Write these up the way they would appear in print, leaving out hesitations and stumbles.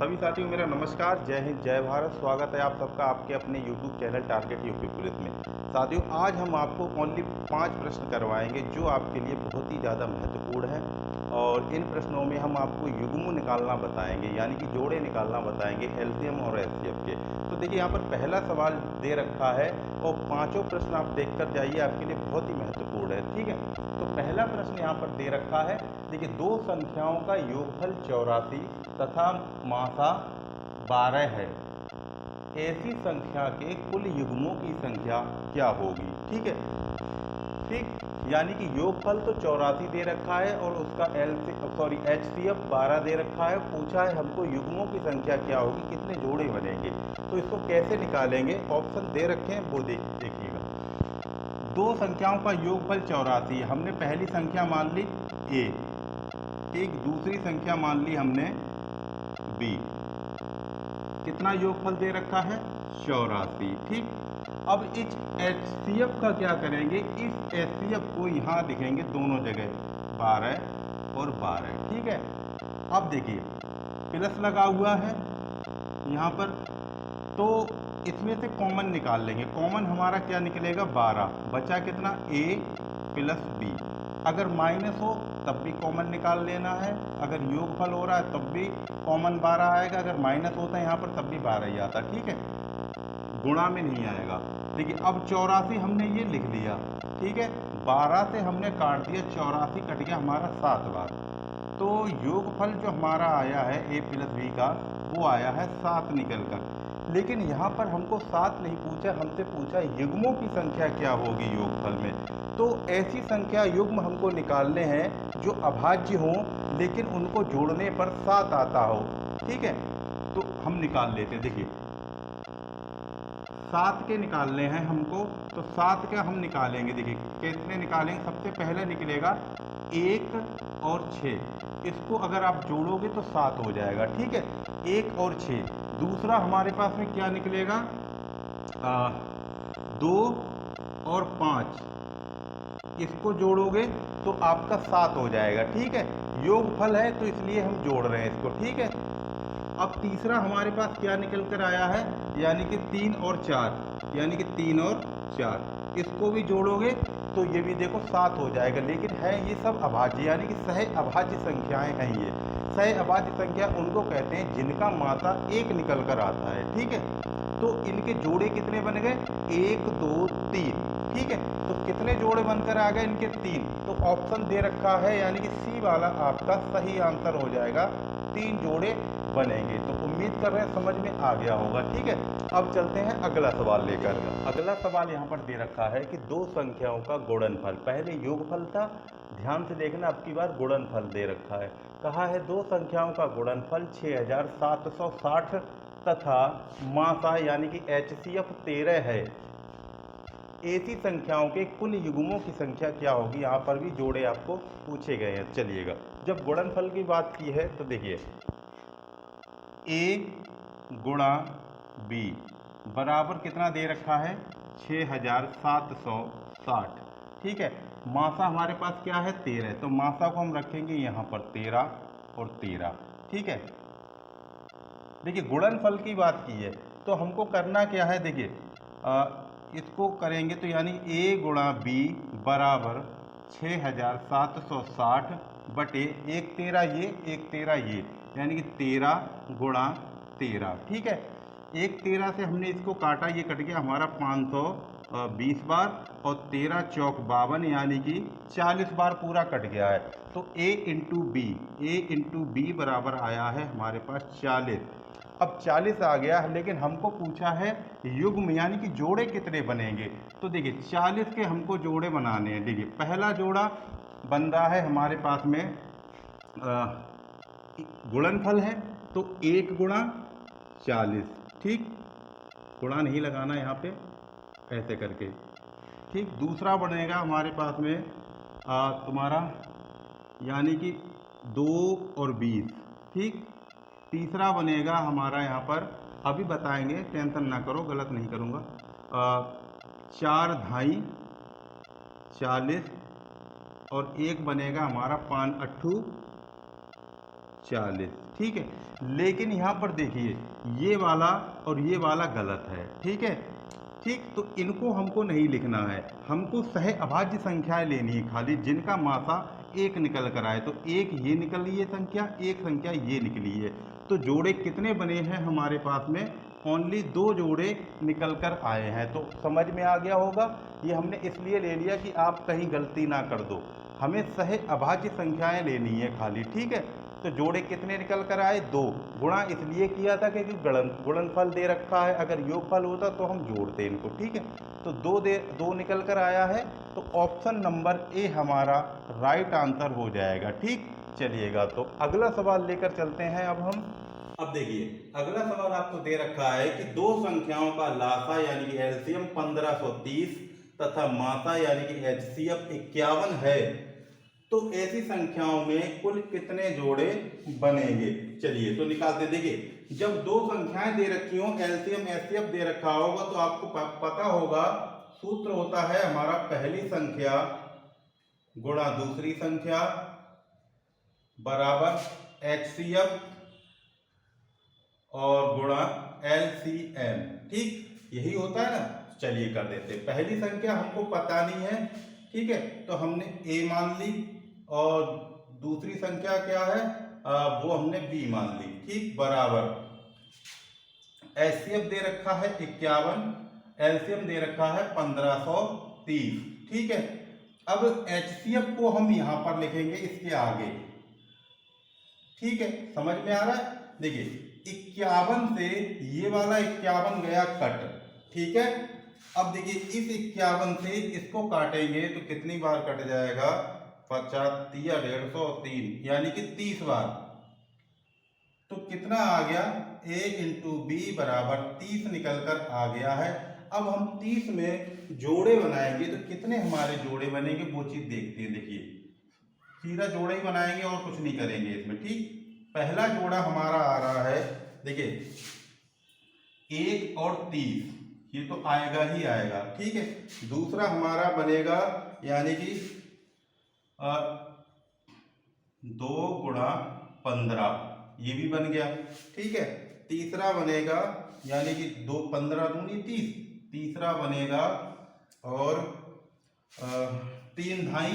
सभी साथियों मेरा नमस्कार, जय हिंद, जय भारत। स्वागत है आप सबका आपके अपने YouTube channel target UP police में। साथियों, आज हम आपको ओनली 5 प्रश्न करवाएंगे जो आपके लिए बहुत ही ज़्यादा महत्वपूर्ण है। और इन प्रश्नों में हम आपको युग्म निकालना बताएंगे, यानी कि जोड़े निकालना बताएंगे एलसीएम और एचसीएफ के। तो देखिए, यहाँ पर पहला सवाल दे रखा है और पाँचों प्रश्न आप देखकर जाइए, आपके लिए बहुत ही महत्वपूर्ण है। ठीक है, तो पहला प्रश्न यहाँ पर दे रखा है। देखिए, दो संख्याओं का योगफल 84 तथा मासा 12 है, ऐसी संख्या के कुल युग्मों की संख्या क्या होगी। ठीक है, ठीक, यानी कि योगफल तो 84 दे रखा है और उसका एचसीएफ 12 दे रखा है। पूछा है हमको युग्मों की संख्या क्या होगी, कितने जोड़े बनेंगे। तो इसको कैसे निकालेंगे, ऑप्शन दे रखे हैं वो देखिएगा। दो संख्याओं का योगफल 84, हमने पहली संख्या मान ली ए, एक दूसरी संख्या मान ली हमने बी। कितना योगफल दे रखा है, 84। ठीक, अब इस एचसीएफ का क्या करेंगे, इस एचसीएफ को यहाँ लिखेंगे दोनों जगह 12 और 12। ठीक है, अब देखिए प्लस लगा हुआ है यहाँ पर, तो इसमें से कॉमन निकाल लेंगे। कॉमन हमारा क्या निकलेगा, 12। बचा कितना, ए प्लस बी। अगर माइनस हो तब भी कॉमन निकाल लेना है, अगर योगफल हो रहा है तब भी कॉमन 12 आएगा, अगर माइनस होता है यहाँ पर तब भी 12 ही आता। ठीक है, गुणा में नहीं आएगा। देखिए, अब 84 हमने ये लिख लिया। ठीक है, 12 से हमने काट दिया, 84 कट गया हमारा 7 बार। तो योगफल जो हमारा आया है ए प्लस बी का, वो आया है 7 निकल कर। लेकिन यहाँ पर हमको 7 नहीं पूछा, हमसे पूछा युग्मों की संख्या क्या होगी योगफल में। तो ऐसी संख्या युग्म हमको निकालने हैं जो अभाज्य हों, लेकिन उनको जोड़ने पर 7 आता हो। ठीक है, तो हम निकाल लेते हैं। देखिए, 7 के निकालने हैं हमको, तो 7 का हम निकालेंगे। देखिए कितने निकालेंगे, सबसे पहले निकलेगा 1 और 6। इसको अगर आप जोड़ोगे तो 7 हो जाएगा। ठीक है, 1 और 6। दूसरा हमारे पास में क्या निकलेगा, 2 और 5। इसको जोड़ोगे तो आपका 7 हो जाएगा। ठीक है, योगफल है तो इसलिए हम जोड़ रहे हैं इसको। ठीक है, अब तीसरा हमारे पास क्या निकल कर आया है, यानी कि 3 और 4, यानी कि 3 और 4। इसको भी जोड़ोगे तो ये भी देखो 7 हो जाएगा। लेकिन है ये सब अभाज्य, यानी कि सह अभाज्य संख्याएं हैं। ये सह अभाज्य संख्या उनको कहते हैं जिनका मात्रा 1 निकल कर आता है। ठीक है, तो इनके जोड़े कितने बन गए, 1 2 3। ठीक है, तो कितने जोड़े बनकर आ गए इनके, 3। तो ऑप्शन दे रखा है, यानी कि सी वाला आपका सही आंसर हो जाएगा, 3 जोड़े बनेंगे। तो उम्मीद कर रहे हैं समझ में आ गया होगा। ठीक है, अब चलते हैं अगला सवाल लेकर। अगला सवाल यहाँ पर दे रखा है कि दो संख्याओं का गुणनफल, पहले योगफल था, ध्यान से देखना, अब की बार गुणनफल दे रखा है। कहा है दो संख्याओं का गुणनफल 6760 तथा मासा यानी कि एचसीएफ 13 है, ऐसी संख्याओं के कुल युग्मों की संख्या क्या होगी। यहाँ पर भी जोड़े आपको पूछे गए हैं। चलिएगा, जब गुणनफल की बात की है तो देखिए, ए गुणा बी बराबर कितना दे रखा है, 6760। ठीक है, मासा हमारे पास क्या है, 13। तो मासा को हम रखेंगे यहाँ पर 13 और 13। ठीक है, देखिए गुणनफल की बात की है तो हमको करना क्या है, देखिए इसको करेंगे तो यानी ए गुणा बी बराबर 6760 बटे 1 13 ये 1 13 ये, यानी कि 13 गुणा 13। ठीक है, 1 13 से हमने इसको काटा, ये कट गया हमारा 520 बार, और 13 चौक 52, यानी कि 40 बार पूरा कट गया है। तो ए इंटू बी बराबर आया है हमारे पास 40। अब 40 आ गया है, लेकिन हमको पूछा है युग्म यानी कि जोड़े कितने बनेंगे। तो देखिए 40 के हमको जोड़े बनाने हैं। देखिए पहला जोड़ा बन रहा है हमारे पास में, गुणनफल है तो 1 गुणा 40। ठीक, गुणा नहीं लगाना यहाँ पे, ऐसे करके। ठीक, दूसरा बनेगा हमारे पास में तुम्हारा यानी कि 2 और 20। ठीक, तीसरा बनेगा हमारा यहाँ पर, अभी बताएंगे, टेंशन ना करो, गलत नहीं करूँगा। 4 ढाई 40, और एक बनेगा हमारा 5 8 40। ठीक है, लेकिन यहाँ पर देखिए ये वाला और ये वाला गलत है। ठीक है, ठीक, तो इनको हमको नहीं लिखना है, हमको सह अभाज्य संख्याएं लेनी है खाली जिनका मासा एक निकल कर आए। तो एक ये निकली है संख्या, एक संख्या ये निकली है। तो जोड़े कितने बने हैं हमारे पास में? ओनली 2 जोड़े निकल कर आए हैं। तो समझ में आ गया होगा, ये हमने इसलिए ले लिया कि आप कहीं गलती ना कर दो। हमें सह अभाज्य संख्याएं लेनी है खाली। ठीक है, तो जोड़े कितने निकल कर आए? 2। गुणा इसलिए किया था क्योंकि गुणनफल दे रखा है, अगर योगफल होता तो हम जोड़ते इनको। ठीक है, तो 2 निकल कर आया है, तो ऑप्शन नंबर ए हमारा राइट आंसर हो जाएगा। ठीक, चलिएगा तो अगला सवाल लेकर चलते हैं अब हम। अब देखिए अगला सवाल आपको दे रखा है कि दो संख्याओं का लासा यानी कि एलसीएम 1530 तथा मासा यानी कि एचसीएफ 51 है, तो ऐसी संख्याओं में कुल कितने जोड़े बनेंगे? चलिए तो निकालते। देखिए जब दो संख्याएं दे रखी हो, एलसीएम एचसीएफ दे रखा होगा, तो आपको पता होगा सूत्र होता है हमारा पहली संख्या गुणा दूसरी संख्या बराबर एचसीएफ और गुणा एलसीएम। ठीक, यही होता है ना। चलिए कर देते। पहली संख्या हमको पता नहीं है, ठीक है, तो हमने ए मान ली, और दूसरी संख्या क्या है वो हमने बी मान ली। ठीक, बराबर एचसीएफ दे रखा है 51, एलसीएम दे रखा है 1530। ठीक है, अब एचसीएफ को हम यहां पर लिखेंगे इसके आगे। ठीक है, समझ में आ रहा है? देखिए 51 से ये वाला 51 गया कट। ठीक है, अब देखिए इस 51 से इसको काटेंगे तो कितनी बार कट जाएगा? 50 या 150 यानी कि 30 बार। तो कितना आ गया? a इंटू बी बराबर 30 निकल कर आ गया है। अब हम 30 में जोड़े बनाएंगे तो कितने हमारे जोड़े बनेंगे वो चीज देखते हैं। देखिए सीधा जोड़ा ही बनाएंगे और कुछ नहीं करेंगे इसमें। ठीक, पहला जोड़ा हमारा आ रहा है, देखिए 1 और 30, ये तो आएगा ही आएगा। ठीक है, दूसरा हमारा बनेगा यानी कि 2 गुणा 15, ये भी बन गया। ठीक है, तीसरा बनेगा यानी कि 2 15 दूनी 30, तीसरा बनेगा और 3 ढाई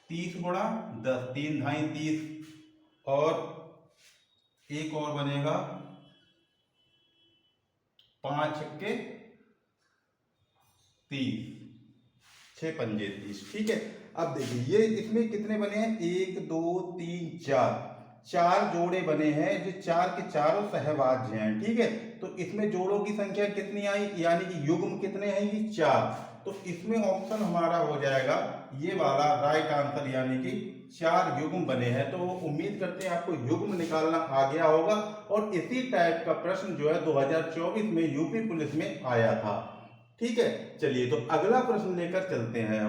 30 गुणा 10, 3 ढाई 30, और एक और बनेगा 5 छक्के 30, 6 पंजे 30। ठीक है, अब देखिए ये इसमें कितने बने हैं? 1 2 3 4 जोड़े बने हैं, जो 4 के चारों सहभाज्य हैं। ठीक है, तो इसमें जोड़ों की संख्या कितनी आई यानी कि युग्म कितने हैं? ये 4। तो इसमें ऑप्शन हमारा हो जाएगा ये वाला राइट आंसर, यानी कि 4 युग्म बने हैं। तो उम्मीद करते हैं आपको युग्म निकालना आ गया होगा, और इसी टाइप का प्रश्न जो है 2024 में यूपी पुलिस में आया था। ठीक है, चलिए तो अगला प्रश्न लेकर चलते हैं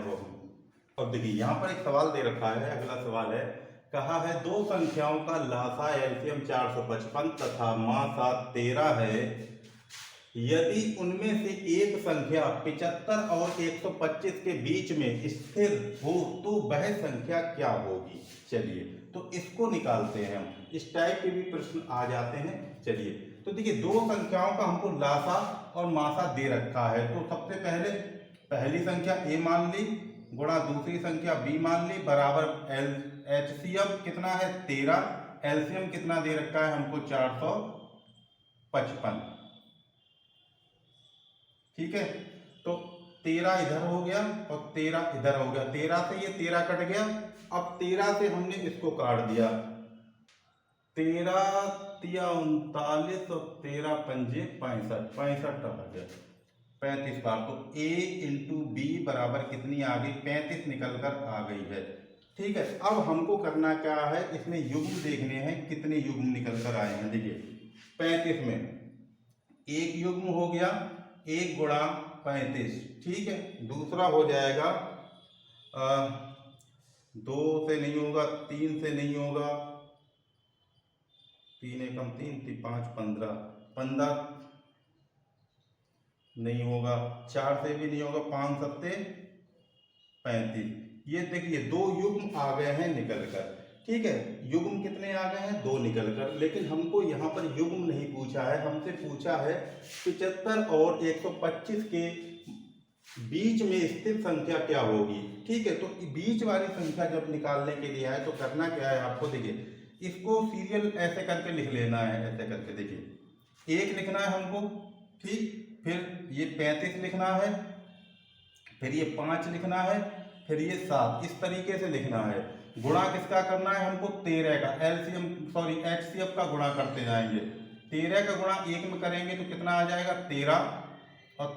अब देखिए यहाँ पर एक सवाल दे रखा है। अगला सवाल है, कहा है दो संख्याओं का लासा एलसीएम 455 तथा मासा 13 है, यदि उनमें से एक संख्या 75 और 125 के बीच में स्थिर हो तो वह संख्या क्या होगी? चलिए तो इसको निकालते हैं हम। इस टाइप के भी प्रश्न आ जाते हैं। चलिए तो देखिए दो संख्याओं का हमको लासा और मासा दे रखा है, तो सबसे पहले पहली संख्या ए मान ली गुणा दूसरी संख्या बी मान ली बराबर एचसीएम कितना है? 13, एलसीएम कितना दे रखा है हमको? 455। ठीक है, तो 13 इधर हो गया और 13 इधर हो गया, 13 से ये 13 कट गया। अब 13 से हमने इसको काट दिया, 13 तिया 39 और 13 पंजे 65, 65 आ गया 35 बार। तो a इंटू बी बराबर कितनी आ गई? 35 निकल कर आ गई है। ठीक है, अब हमको करना क्या है, इसमें युग्म देखने हैं कितने युग्म निकल कर आए हैं। देखिए 35 में एक युग्म हो गया 1 गुणा 35। ठीक है, दूसरा हो जाएगा 2 से नहीं होगा, 3 से नहीं होगा, 3 एकम 3 5 15, 15 नहीं होगा, 4 से भी नहीं होगा, 5 सत्ते 35। ये देखिए दो युग्म आ गए हैं निकल कर। ठीक है। युग्म कितने आ गए हैं? 2 निकल कर। लेकिन हमको यहाँ पर युग्म नहीं पूछा है, हमसे पूछा है 75 और 125 के बीच में स्थित संख्या क्या होगी। ठीक है, तो बीच वाली संख्या जब निकालने के लिए आए तो करना क्या है आपको, देखिए इसको सीरियल ऐसे करके लिख लेना है, ऐसे करके देखिए 1 लिखना है हमको, ठीक, फिर ये 35 लिखना है, फिर ये 5 लिखना है, फिर ये 7, इस तरीके से लिखना है। गुणा किसका करना है हमको? 13 का, एचसीएफ का गुणा करते जाएंगे। 13 का गुणा 1 में करेंगे तो कितना आ जाएगा? 13 और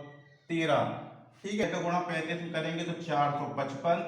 13, ठीक है। का गुणा 35 में करेंगे तो 455,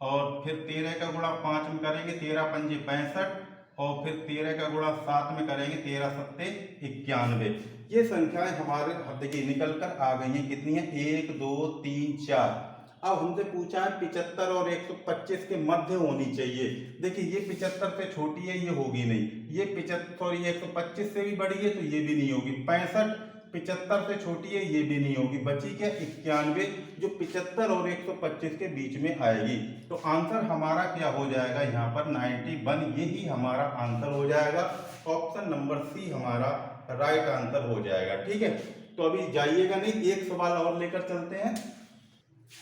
और फिर 13 का गुणा 5 में करेंगे 13 पंजे 65, और फिर 13 का गुणा 7 में करेंगे 13 सत्ते 91। ये संख्याएं हमारे देखिए निकल कर आ गई हैं, कितनी है? 1 2 3 4। अब हमसे पूछा है 75 और 125 के मध्य होनी चाहिए। देखिए ये 75 से छोटी है, ये होगी नहीं। ये 125 से भी बड़ी है तो ये भी नहीं होगी। 65 75 से छोटी है, ये भी नहीं होगी। बची क्या? 91, जो 75 और 125 के बीच में आएगी। तो आंसर हमारा क्या हो जाएगा यहाँ पर? 91, यही हमारा आंसर हो जाएगा। ऑप्शन नंबर सी हमारा राइट आंसर हो जाएगा। ठीक है, तो अभी जाइएगा नहीं, एक सवाल और लेकर चलते हैं।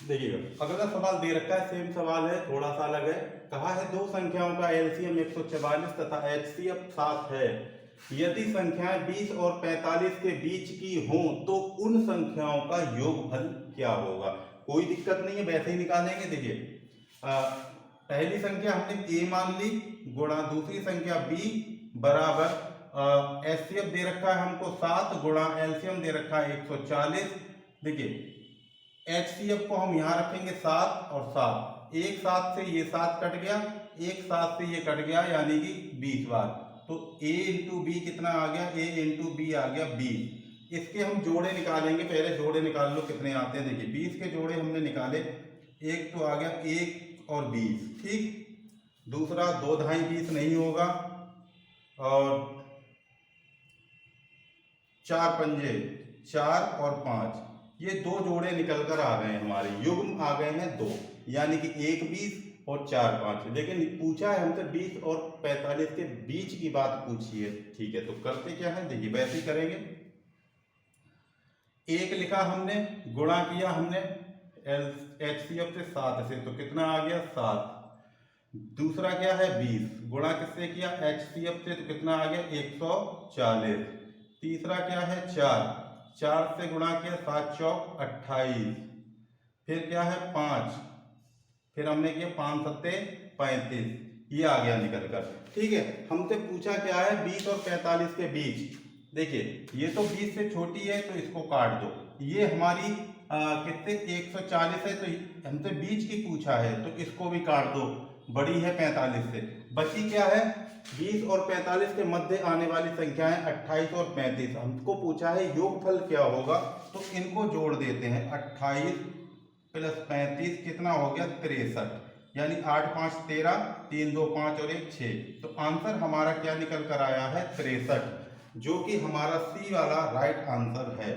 देखिएगा अगला सवाल दे रखा है, सेम सवाल है, थोड़ा सा अलग है। कहा है दो संख्याओं का एलसीएम 144 तथा एचसीएफ 7 है। यदि संख्याएं 20 और 45 के बीच की हों तो उन संख्याओं का योगफल क्या होगा? कोई दिक्कत नहीं है, वैसे ही निकालेंगे। देखिए पहली संख्या हमने ए मान ली, गुणा दूसरी संख्या बी बराबर एचसीएफ दे रखा है हमको 7, गुणा एलसीएम दे रखा है 140। देखिए एचसीएफ को हम यहाँ रखेंगे 7 और 7, एक 7 से ये 7 कट गया, एक 7 से ये कट गया, यानी कि 20 बार। तो a इंटू बी कितना आ गया? a इंटू बी आ गया 20। इसके हम जोड़े निकालेंगे, पहले जोड़े निकाल लो कितने आते हैं। देखिए 20 के जोड़े हमने निकाले, एक तो आ गया 1 और 20, ठीक। दूसरा 2 ढाई 20 नहीं होगा, और 4 पंजे 4 और 5, ये 2 जोड़े निकल कर आ गए हैं हमारे। युग्म आ गए हैं 2, यानी कि 1 20 और 4 5। लेकिन पूछा है हमसे 20 और 45 के बीच की बात पूछी है। ठीक है, तो करते क्या है, देखिए वैसे ही करेंगे। 1 लिखा हमने, गुणा किया हमने एचसीएफ से 7 से, तो कितना आ गया? 7। दूसरा क्या है? 20, गुणा किससे किया? एचसीएफ से, तो कितना आ गया? 140। तीसरा क्या है? 4 से गुणा किया, 7 चौक 28। फिर क्या है? 5, फिर हमने किया 5 सत्ते 35, ये आ गया निकल कर। ठीक है, हमसे पूछा क्या है? 20 और 45 के बीच। देखिए ये तो 20 से छोटी है तो इसको काट दो। ये हमारी कितने 140 है, तो हमसे बीच की पूछा है तो इसको भी काट दो, बड़ी है 45 से। बची क्या है? 20 और 45 के मध्य आने वाली संख्याएं 28 और 35। हमको पूछा है योगफल क्या होगा, तो इनको जोड़ देते हैं। 28 प्लस 35 कितना हो गया? 63, यानी 8 5 13, 3 2 5 और 1 6। तो आंसर हमारा क्या निकल कर आया है? 63, जो कि हमारा सी वाला राइट आंसर है।